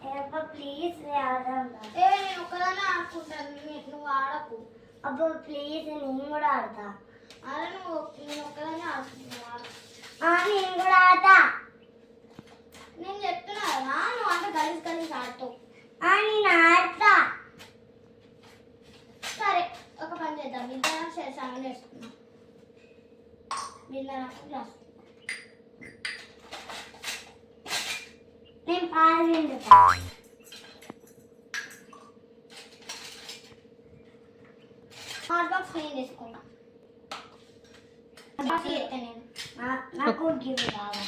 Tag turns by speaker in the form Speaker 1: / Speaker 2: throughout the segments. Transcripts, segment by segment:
Speaker 1: Please ఆడదాం.
Speaker 2: నేను ఒక్కదాన్ని ఆడుకుంటాను, నువ్వు ఆడకు.
Speaker 1: అబ్బో ప్లీజ్ నేను కూడా ఆడతా.
Speaker 2: అరే నేను ఒక్కదాన్ని ఆడుకుంటున్నాను.
Speaker 1: నేను కూడా ఆడతా.
Speaker 2: నేను చెప్తున్నా కదా, నువ్వు అంత కలిసి ఆడతావు.
Speaker 1: నేను ఆడతా.
Speaker 2: సరే ఒక పని చేద్దాం, ఇద్దరం సాంగ్ వేసుకున్నాం. గ్లాస్
Speaker 1: నేను పాలు పిండుతా.
Speaker 2: హాట్ బాక్స్ నేను తీసుకున్నా. నేను
Speaker 1: నాకు గివ్ కావాలి.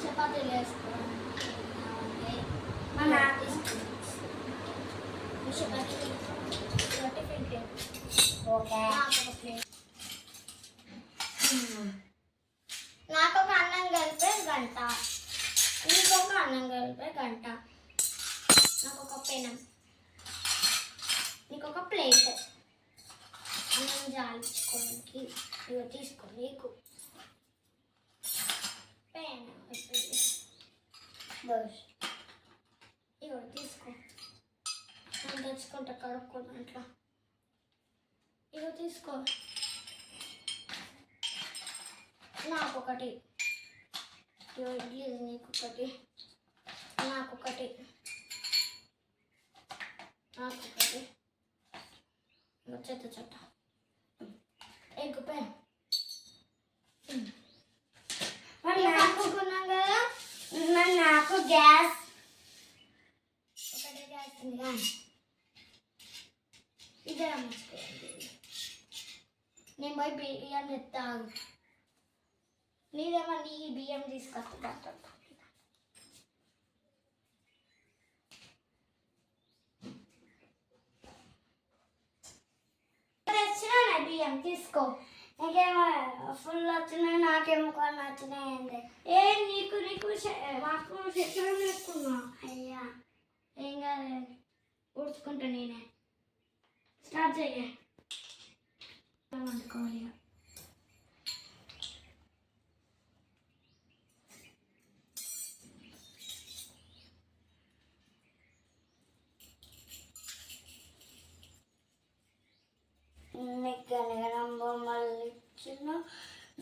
Speaker 2: చపాతీలు వేసుకోవాలి.
Speaker 1: ఓకే.
Speaker 2: నాకు ఒక అన్నం కలిపే గంట, నీకొక అన్నం కలిపే గంట, నాకు ఒక పెనం, నీకు ఒక ప్లేట్, అన్నం జాలించుకోవడానికి ఇవి తీసుకో. నీకు పెన్ ఇవి తీసుకో. నేను తెచ్చుకుంటా కడుక్కోను అట్లా. ఇవి తీసుకో. నాకొకటి, ఇడ్లీ నీకొకటి, నాకొకటి, నాకొకటి, చెత్త చెత్త ఎగ్ పెన్ అనుకున్నాం కదా.
Speaker 1: నాకు గ్యాస్
Speaker 2: ఒకటే గ్యాస్ ఉంది కానీ ఇద్దరం మర్చిపోయింది. నేను పోయి బియ్యం తెస్తాను. నీదేమో నీ బియ్యం తీసుకొస్తా. తెచ్చినా బియ్యం తీసుకో.
Speaker 1: నీకేమో ఫుల్ వచ్చినాయి, నాకేమో కొన్ని వచ్చినాయి. ఏంటి
Speaker 2: నీకు మాకు చెట్లు వేసుకున్నా.
Speaker 1: అయ్యా
Speaker 2: ఏం కాదు, ఊడ్చుకుంటా నేనే. స్టార్ట్ చెయ్య. వండుకోవాలి.
Speaker 1: నీకు గనగనం బొమ్మలు ఇచ్చిన,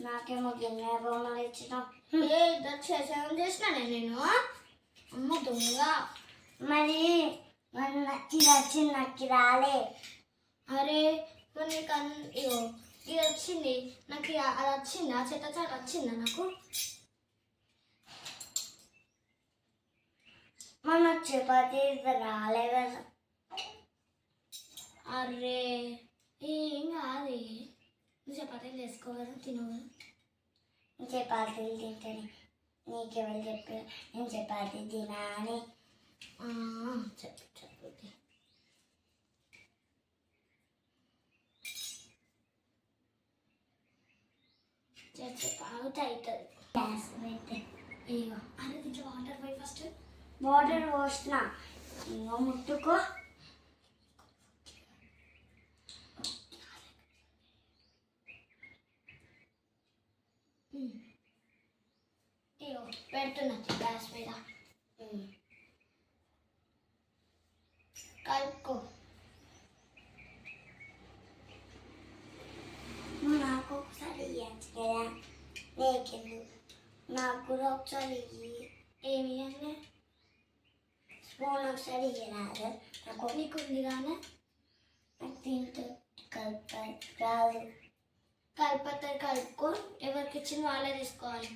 Speaker 1: నాకేమో గిన్నె బొమ్మలు ఇచ్చిన.
Speaker 2: ఇద్దరు చేసిన నేను. అమ్మ దొంగ.
Speaker 1: మరి ఇది వచ్చింది, నాకు రాలే.
Speaker 2: అరే మరి నీకు ఇగో ఇది వచ్చింది, నాకు అది వచ్చిందా? చెత్త చాట వచ్చిందా నాకు?
Speaker 1: మన చపాతీ రాలే కదా.
Speaker 2: అరే ఏం కాదు, నువ్వు చపాతీలు చేసుకోగలరా, తినగలరా?
Speaker 1: చపాతీలు తింటాను. నీకెవరు చెప్పారు నేను చపాతీ తినా అని?
Speaker 2: చపాతీ అవుతుంది.
Speaker 1: గ్యాస్ పెట్టి
Speaker 2: ఇగో అరే దీంట్లో వాటర్ పోయి ఫస్ట్.
Speaker 1: వాటర్ పోసిన, ఇంకా ముట్టుకో.
Speaker 2: ఇగో పెడుతున్నా గ్యాస్ మీద. కలుపుకో.
Speaker 1: నాకు ఒకసారి ఇవ్వచ్చు కదా. నీకెందుకు, నాకు కూడా ఒకసారి
Speaker 2: ఏమి అంటే
Speaker 1: స్పూన్ ఒకసారి ఇవ్వరాదు. నాకు
Speaker 2: నీకు ఉంది కానీ
Speaker 1: నాకు దీంతో కలప రాదు.
Speaker 2: కలుపుతారు, కలుపుకో. ఎవరికి ఇచ్చిన వాళ్ళే తీసుకోవాలి.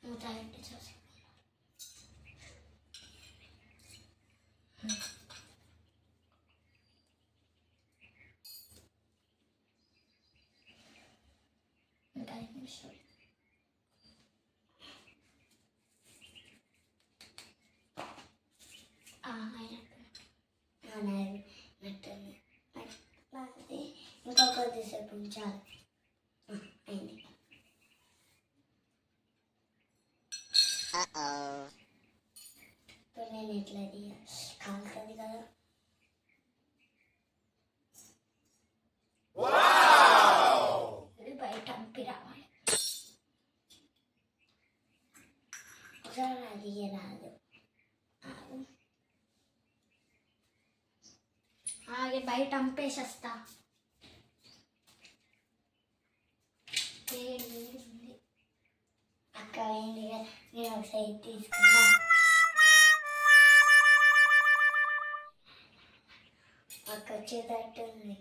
Speaker 2: మూత పెట్టి చూసి ఇంకా 5 నిమిషాలు.
Speaker 1: ఇంకా కొద్దిసేపు ఉంచాలి. అయింది. ఇప్పుడు నేను ఎట్లా కాలుతుంది కదా.
Speaker 2: బయట అంపేసేస్తా. వేడి వేడి ఉంది.
Speaker 1: అక్క ఏంటి నేను ఒకసారి తీసుకుంటా. అక్క వచ్చేటట్టు ఉంది.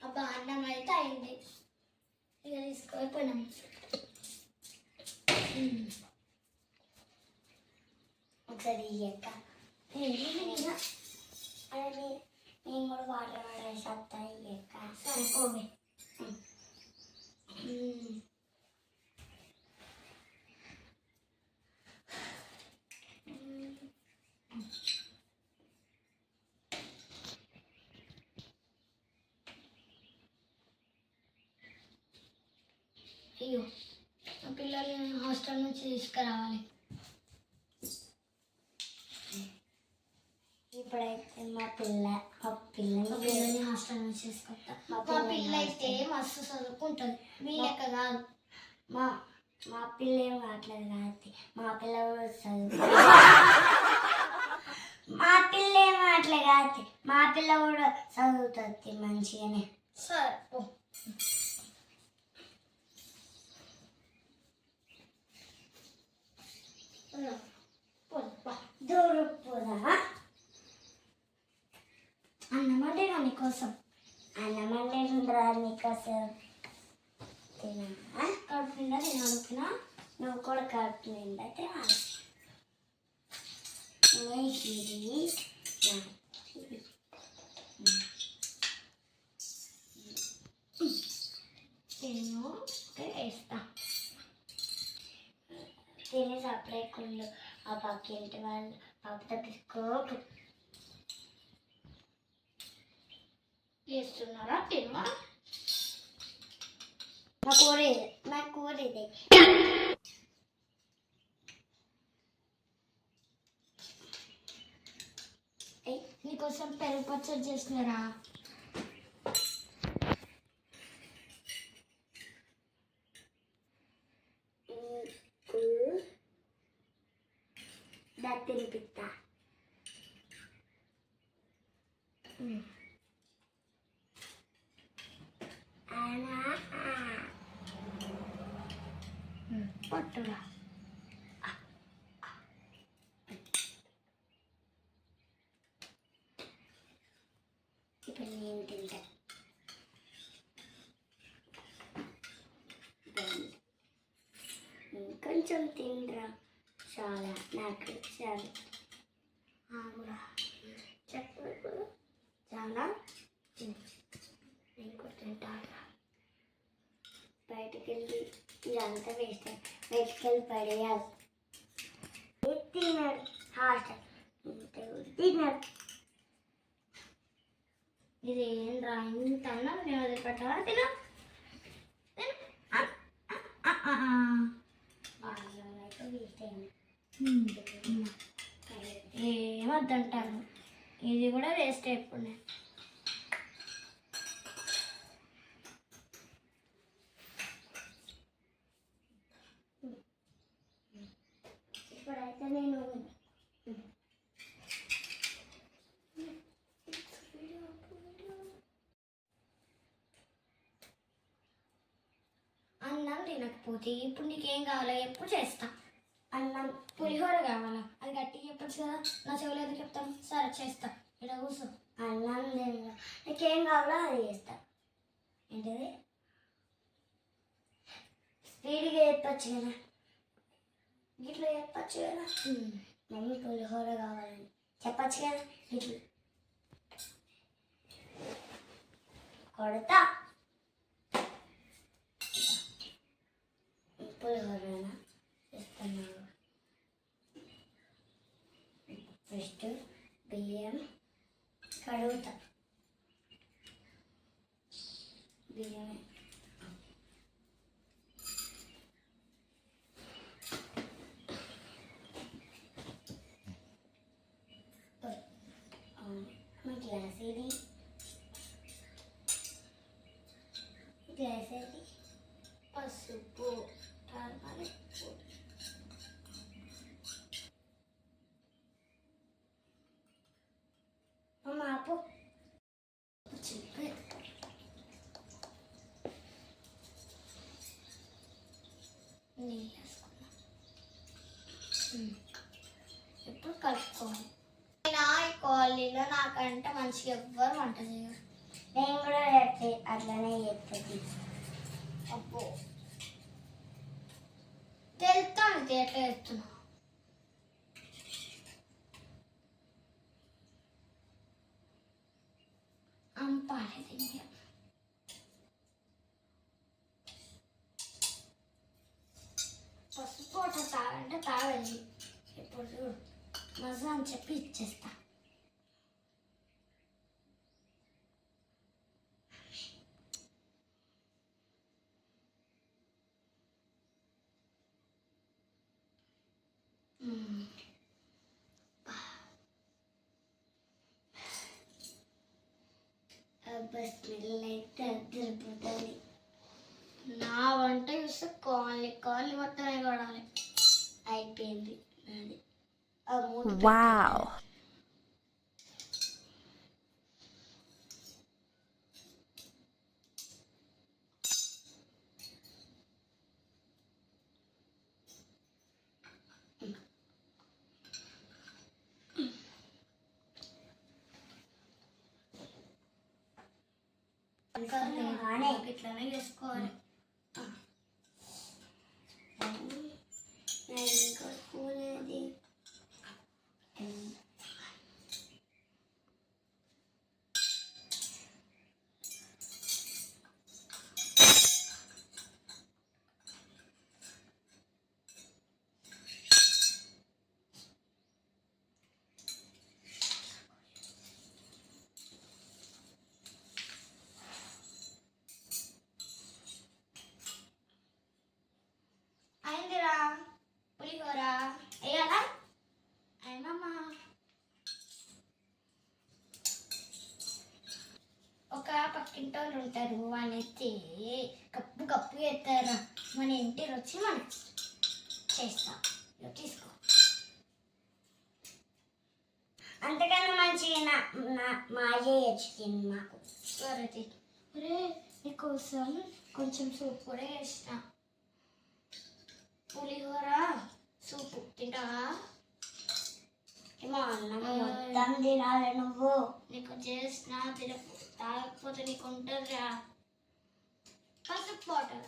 Speaker 2: అబ్బా అన్నం అయితే అయింది. ఇక తీసుకుపోయినాం.
Speaker 1: ఒకసారి ఇయ్యక్క. అది నేను కూడా వాటర్ పడేసి వస్తా. ఇయ్యక్క.
Speaker 2: సరే పోవే. అయ్యో మా పిల్లల్ని హాస్టల్ నుంచి తీసుకురావాలి.
Speaker 1: ఇప్పుడైతే మా పిల్లని
Speaker 2: హాస్టల్ నుంచి తీసుకొస్తా.
Speaker 1: మా
Speaker 2: మా పిల్ల అయితే మస్తు చదువుకుంటుంది. మీ లెక్క కాదు.
Speaker 1: మా మా పిల్ల ఏం మాట్లాడదు కాబట్టి మా పిల్ల కూడా చదువు. మా పిల్ల ఏం మాట్లాడదు కాబట్టి మా పిల్ల కూడా చదువుతుంది మంచిగానే.
Speaker 2: సరే పో.
Speaker 1: దూరం పోదామా?
Speaker 2: అన్నమంటే నా నీకోసం.
Speaker 1: అన్నమంటే రా నీకోసం. తినా
Speaker 2: కడుపు నిండా తినాలనుకున్నా.
Speaker 1: నువ్వు కూడా కడుపు నిండా తినాలి.
Speaker 2: నేను వేస్తా.
Speaker 1: తిని సపరేకుండా ఆ పక్కింటి వాళ్ళు పాపతో తీసుకోకు.
Speaker 2: వేస్తున్నారా? తినవా?
Speaker 1: నా కూర ఇది.
Speaker 2: నీకోసం పెరుగు పచ్చడి చేసినారా?
Speaker 1: తినిపిస్తా.
Speaker 2: పట్టురా.
Speaker 1: ఇప్పుడు నేను తింటా. కొంచెం తింటరా. చాలా నాకు చాలా
Speaker 2: చెప్పు.
Speaker 1: చాలా
Speaker 2: నేను కూడా తింటాను.
Speaker 1: బయటకు వెళ్ళి ఇదంతా వేస్ట్ బయటకు వెళ్ళి పడేయాలి. తిన్నాడు హాస్టల్ తిన్నాడు.
Speaker 2: ఇది ఏం రా ఇంత అన్నం నేను వదిలిపెట్టాలా? తిన
Speaker 1: వేస్ట్ అయింది.
Speaker 2: ఏమొద్దంటాను. ఇది కూడా వేస్ట్ అయిపోయింది.
Speaker 1: ఇప్పుడైతే నేను
Speaker 2: అన్నం తినకపోతే ఇప్పుడు నీకేం కావాలో ఎప్పుడు చేస్తా.
Speaker 1: అన్నం
Speaker 2: పులిహోర కావాలా? అది గట్టిగా చెప్పచ్చు కదా. నా చెవులు ఎందుకు చెప్తాను? సరే చేస్తా. ఇక్కడ కూర్చో.
Speaker 1: అన్నం తిన్నా నీకేం కావాలో అది చేస్తా. ఏంటిది స్పీడ్గా చెప్పచ్చు కదా. ఇట్లా చెప్పచ్చు కదా. మమ్మీ పులిహోర కావాలని చెప్పచ్చు కదా. ఇట్లా కొడతా. పులిహోరనా ఇస్తున్నాను. ఫస్ట్ బియ్యం కడుగుతా. బియ్యం మా గ్లాస్ ఇది ఆపు.
Speaker 2: చెప్పే నీళ్ళు వేసుకున్నా. ఇప్పుడు కలుపుకోవాలి. నా ఈ కాలనీలో నాకంటే మంచిగా ఎవ్వరు వంట చేయరు.
Speaker 1: నేను కూడా అట్లనే చేస్తుంది.
Speaker 2: అబ్బో తెలుస్తాను ఎట్లా చేస్తున్నా. అంపాలేదు ఇంకా. పసుపు వాటర్ తాగంటే తాగండి. ఇప్పుడు చూడు మజా అని చెప్పి ఇచ్చేస్తా.
Speaker 1: స్మెల్ అయితే అద్దరిపోతుంది.
Speaker 2: నా వంట చూస్తే కాలనీ కాలనీ మొత్తమే కొడాలి.
Speaker 1: అయిపోయింది అది.
Speaker 3: Wow.
Speaker 2: ఇట్లానే చేసుకోవాలి.
Speaker 1: ఇంకా స్పూన్ అది.
Speaker 2: అయిందిరా పులిహోర వేయాలా? అయిందమ్మా. ఒక పక్కింటి వాళ్ళు ఉంటారు, వాళ్ళు ఎత్తి కప్పు కప్పు ఎత్తారా. మన ఇంటి రుచి మనం చేస్తాం. ఇదిగో తీసుకో.
Speaker 1: అంతకన్నా మంచిగా మా అయ్యే తెచ్చింది మాకు.
Speaker 2: సరే అరే నీకోసం కొంచెం సూప్ కూడా వేసిన. పులిహోర సూపు తింటావా?
Speaker 1: ఏమో అన్నం మొత్తం తినాలి నువ్వు.
Speaker 2: నీకు చేసిన తాగకపోతే నీకు ఉంటుందిరా. పసుపు వాటర్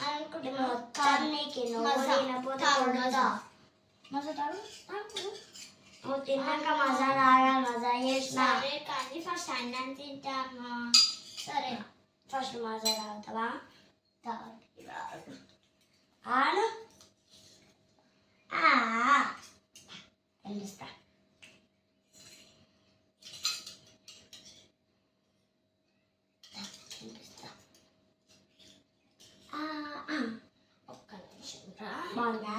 Speaker 2: అనుకుంటే
Speaker 1: మొత్తం నీకు నువ్వు తినకపోతే కొడతా.
Speaker 2: మజా తాగు.
Speaker 1: నువ్వు తిన్నాక మజా తాగాలి. మజా చేసిన.
Speaker 2: సరే కానీ ఫస్ట్ అన్నం తింటామా? సరే
Speaker 1: ఫస్ట్ మజా తాగుతావా? ఆను తెలుస్తా.
Speaker 2: ఒక్క నిమిషం రా.
Speaker 1: బాగుందా?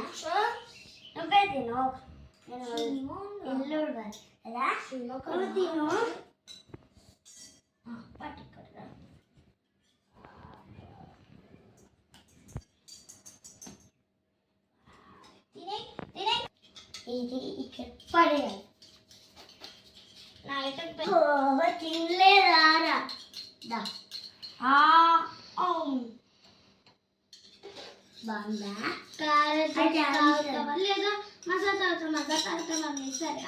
Speaker 1: నువ్వే తిను. ఇల్లు కదా నువ్వు తిను.
Speaker 2: పట్టుకోరా. తినే
Speaker 1: ఇది ఇక్కడ పడేయాలి.
Speaker 2: నా ఐటమ్
Speaker 1: తినలేదారా? బాగుందా?
Speaker 2: లేదా మజా తాగుతామని. సరే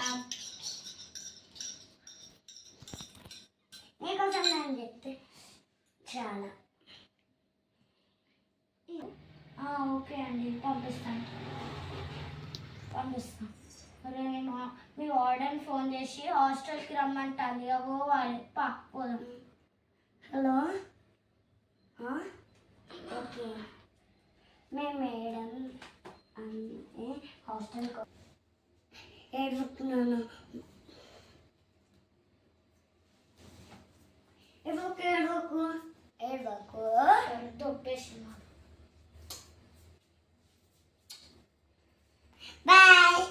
Speaker 1: నీకోసం నేను చెప్తే చాలా.
Speaker 2: ఓకే అండి, పంపిస్తాను. అరే మీ వార్డెన్ ఫోన్ చేసి హాస్టల్కి రమ్మంటాను. ఇక పోవాలి. పోదాం.
Speaker 1: హలో. ఓకే. మేము మేడం అంటే హాస్టల్కి ఏడుపుతున్నాను. ఏడుపు
Speaker 2: దొబ్బేసినాడు.
Speaker 1: బాయ్.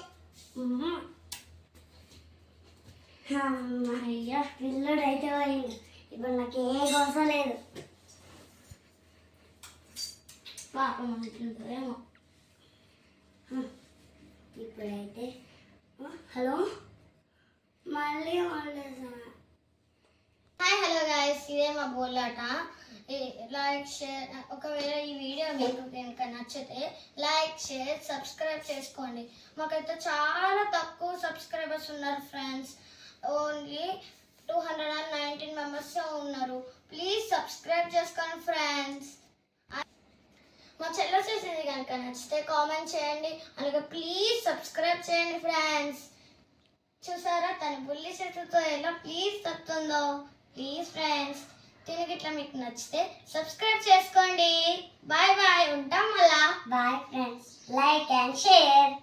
Speaker 1: అయ్యా పిల్లడు అయితే పోయింది. ఇప్పుడు నాకు ఏ కోసం లేదు.
Speaker 2: పాపం అంటుందేమో.
Speaker 1: ఇప్పుడైతే హలో మళ్ళీ హాలిడేస్.
Speaker 2: హాయ్ హలో గైస్, ఇదే మా బోలాట. లైక్ షేర్, ఒకవేళ ఈ వీడియో మీకు కనుక నచ్చితే లైక్ షేర్ సబ్స్క్రైబ్ చేసుకోండి. మాకైతే చాలా తక్కువ సబ్స్క్రైబర్స్ ఉన్నారు ఫ్రెండ్స్, ఓన్లీ 219 మెంబర్స్ ఉన్నారు. ప్లీజ్ సబ్స్క్రైబ్ చేసుకోండి ఫ్రెండ్స్. మా చెల్లె చేసేది కనుక నచ్చితే కామెంట్ చేయండి, అలాగే ప్లీజ్ సబ్స్క్రైబ్ చేయండి ఫ్రెండ్స్. చూసారా తన బుల్లి చేతులతో ఎలా ప్లీజ్ చెప్తుందో. ప్లీజ్ ఫ్రెండ్స్, దీనికి ఇట్లా మీకు నచ్చితే సబ్స్క్రైబ్ చేసుకోండి. బాయ్ బాయ్, ఉంటాం మళ్ళా.
Speaker 1: Bye friends, like and share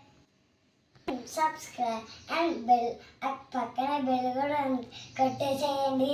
Speaker 1: subscribe and bell, పక్కన బెల్ కూడా కట్టేసేయండి.